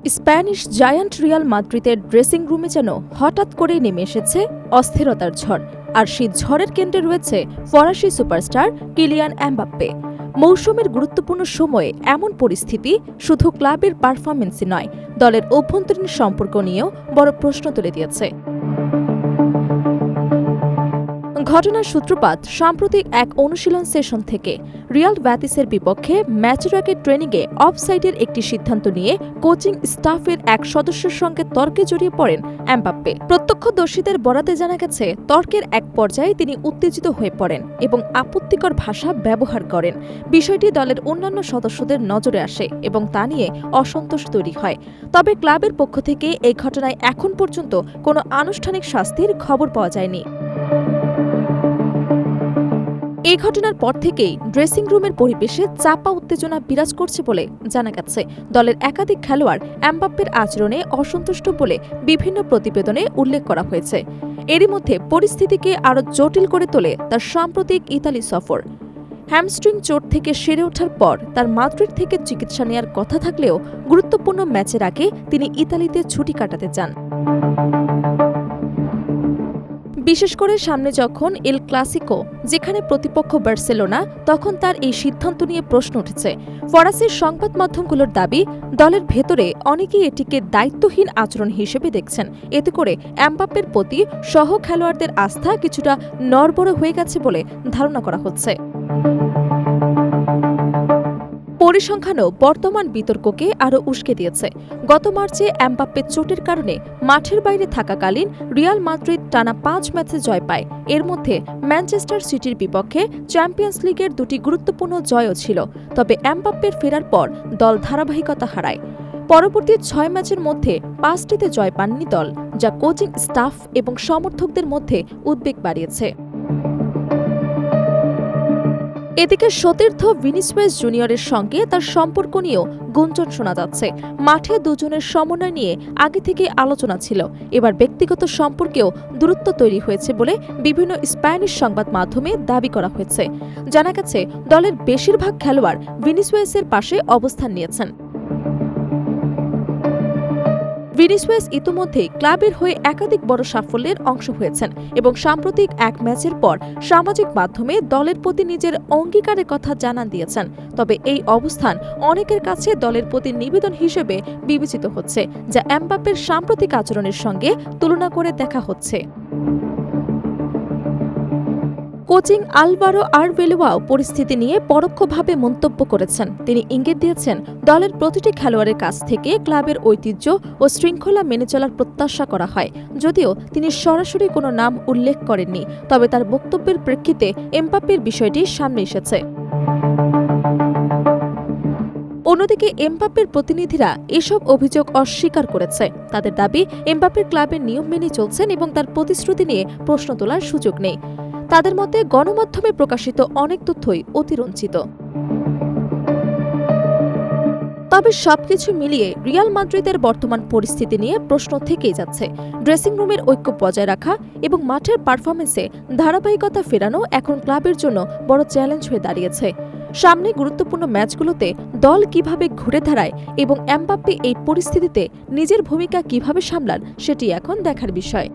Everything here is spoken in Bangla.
স্প্যানিশ জায়ান্ট রিয়াল মাদ্রিদের ড্রেসিং রুমে যেন হঠাৎ করেই নেমে এসেছে অস্থিরতার ঝড়। আর সেই ঝড়ের কেন্দ্রে রয়েছে ফরাসি সুপারস্টার কিলিয়ান এমবাপ্পে। মৌসুমের গুরুত্বপূর্ণ সময়ে এমন পরিস্থিতি শুধু ক্লাবের পারফরম্যান্সই নয়, দলের অভ্যন্তরীণ সম্পর্ক নিয়েও বড় প্রশ্ন তুলে দিয়েছে। ঘটনার সূত্রপাত সাম্প্রতিক এক অনুশীলন সেশন থেকে। রিয়াল ব্যাতিসের বিপক্ষে ম্যাচের আগে ট্রেনিংয়ে অফসাইডের একটি সিদ্ধান্ত নিয়ে কোচিং স্টাফের এক সদস্যের সঙ্গে তর্কে জড়িয়ে পড়েন এমবাপ্পে। প্রত্যক্ষদর্শীদের বরাতে জানা গেছে, তর্কের এক পর্যায়ে তিনি উত্তেজিত হয়ে পড়েন এবং আপত্তিকর ভাষা ব্যবহার করেন। বিষয়টি দলের অন্যান্য সদস্যদের নজরে আসে এবং তা নিয়ে অসন্তোষ তৈরি হয়। তবে ক্লাবের পক্ষ থেকে এই ঘটনায় এখন পর্যন্ত কোনো আনুষ্ঠানিক শাস্তির খবর পাওয়া যায়নি। এই ঘটনার পর থেকেই ড্রেসিং রুমের পরিবেশে চাপা উত্তেজনা বিরাজ করছে বলে জানা গেছে। দলের একাধিক খেলোয়াড় এমবাপ্পের আচরণে অসন্তুষ্ট বলে বিভিন্ন প্রতিবেদনে উল্লেখ করা হয়েছে। এরই মধ্যে পরিস্থিতিকে আরও জটিল করে তোলে তার সাম্প্রতিক ইতালি সফর। হ্যামস্ট্রিং চোট থেকে সেরে ওঠার পর তার মাদ্রিদ থেকে চিকিৎসা নেওয়ার কথা থাকলেও গুরুত্বপূর্ণ ম্যাচের আগে তিনি ইতালিতে ছুটি কাটাতে চান। বিশেষ করে সামনে যখন এল ক্লাসিকো, যেখানে প্রতিপক্ষ বার্সেলোনা, তখন তার এই সিদ্ধান্ত নিয়ে প্রশ্ন উঠেছে। ফরাসির সংবাদ মাধ্যমগুলোর দাবি, দলের ভেতরে অনেকেই এটিকে দায়িত্বহীন আচরণ হিসেবে দেখছেন। এতে করে এমবাপ্পের প্রতি সহ খেলোয়াড়দের আস্থা কিছুটা নড়বড়ে হয়ে গেছে বলে ধারণা করা হচ্ছে। পরিসংখ্যানও বর্তমান বিতর্ককে আরও উস্কে দিয়েছে। গত মার্চে এমবাপ্পের চোটের কারণে মাঠের বাইরে থাকাকালীন রিয়াল মাদ্রিদ টানা 5 ম্যাচে জয় পায়। এর মধ্যে ম্যানচেস্টার সিটির বিপক্ষে চ্যাম্পিয়ন্স লিগের 2টি গুরুত্বপূর্ণ জয়ও ছিল। তবে এমবাপ্পের ফেরার পর দল ধারাবাহিকতা হারায়। পরবর্তী 6 ম্যাচের মধ্যে 5টিতে জয় পাননি দল, যা কোচিং স্টাফ এবং সমর্থকদের মধ্যে উদ্বেগ বাড়িয়েছে। এদিকে সতীর্থ ভিনিসিয়াস জুনিয়রের সঙ্গে তার সম্পর্ক নিয়েও গুঞ্জন শোনা যাচ্ছে। মাঠে দুজনের সমন্বয় নিয়ে আগে থেকে আলোচনা ছিল। এবার ব্যক্তিগত সম্পর্কেও দূরত্ব তৈরি হয়েছে বলে বিভিন্ন স্প্যানিশ সংবাদ মাধ্যমে দাবি করা হয়েছে। জানা গেছে, দলের বেশিরভাগ খেলোয়াড় ভিনিসিয়াসের পাশে অবস্থান নিয়েছেন। ভিনিসিয়াস ইতিমধ্যে ক্লাবের হয়ে একাধিক বড় সাফল্যের অংশ হয়েছেন এবং সাম্প্রতিক এক ম্যাচের পর সামাজিক মাধ্যমে দলের প্রতি নিজের অঙ্গীকারের কথা জানান দিয়েছেন। তবে এই অবস্থান অনেকের কাছে দলের প্রতি নিবেদন হিসেবে বিবেচিত হচ্ছে, যা এমবাপ্পের সাম্প্রতিক আচরণের সঙ্গে তুলনা করে দেখা হচ্ছে। কোচিং আলভারো আরবেলোয়াও পরিস্থিতি নিয়ে পরোক্ষভাবে মন্তব্য করেছেন। তিনি ইঙ্গিত দিয়েছেন, দলের প্রতিটি খেলোয়াড়ের কাছ থেকে ক্লাবের ঐতিহ্য ও শৃঙ্খলা মেনে চলার প্রত্যাশা করা হয়। যদিও তিনি সরাসরি কোনো নাম উল্লেখ করেননি, তবে তার বক্তব্যের প্রেক্ষিতে এমবাপ্পের বিষয়টি সামনে এসেছে। অন্যদিকে এমবাপ্পের প্রতিনিধিরা এসব অভিযোগ অস্বীকার করেছে। তাদের দাবি, এমবাপ্পের ক্লাবের নিয়ম মেনে চলছেন এবং তার প্রতিশ্রুতি নিয়ে প্রশ্ন তোলার সুযোগ নেই। তাদের মতে গণমাধ্যমে প্রকাশিত অনেক তথ্যই অতিরঞ্জিত। তবে সবকিছু মিলিয়ে রিয়াল মাদ্রিদের বর্তমান পরিস্থিতি নিয়ে প্রশ্ন থেকেই যাচ্ছে। ড্রেসিং রুমের ঐক্য বজায় রাখা এবং মাঠের পারফরমেন্সে ধারাবাহিকতা ফেরানো এখন ক্লাবের জন্য বড় চ্যালেঞ্জ হয়ে দাঁড়িয়েছে। সামনে গুরুত্বপূর্ণ ম্যাচগুলোতে দল কিভাবে ঘুরে দাঁড়ায় এবং এমবাপ্পে এই পরিস্থিতিতে নিজের ভূমিকা কিভাবে সামলান, সেটি এখন দেখার বিষয়।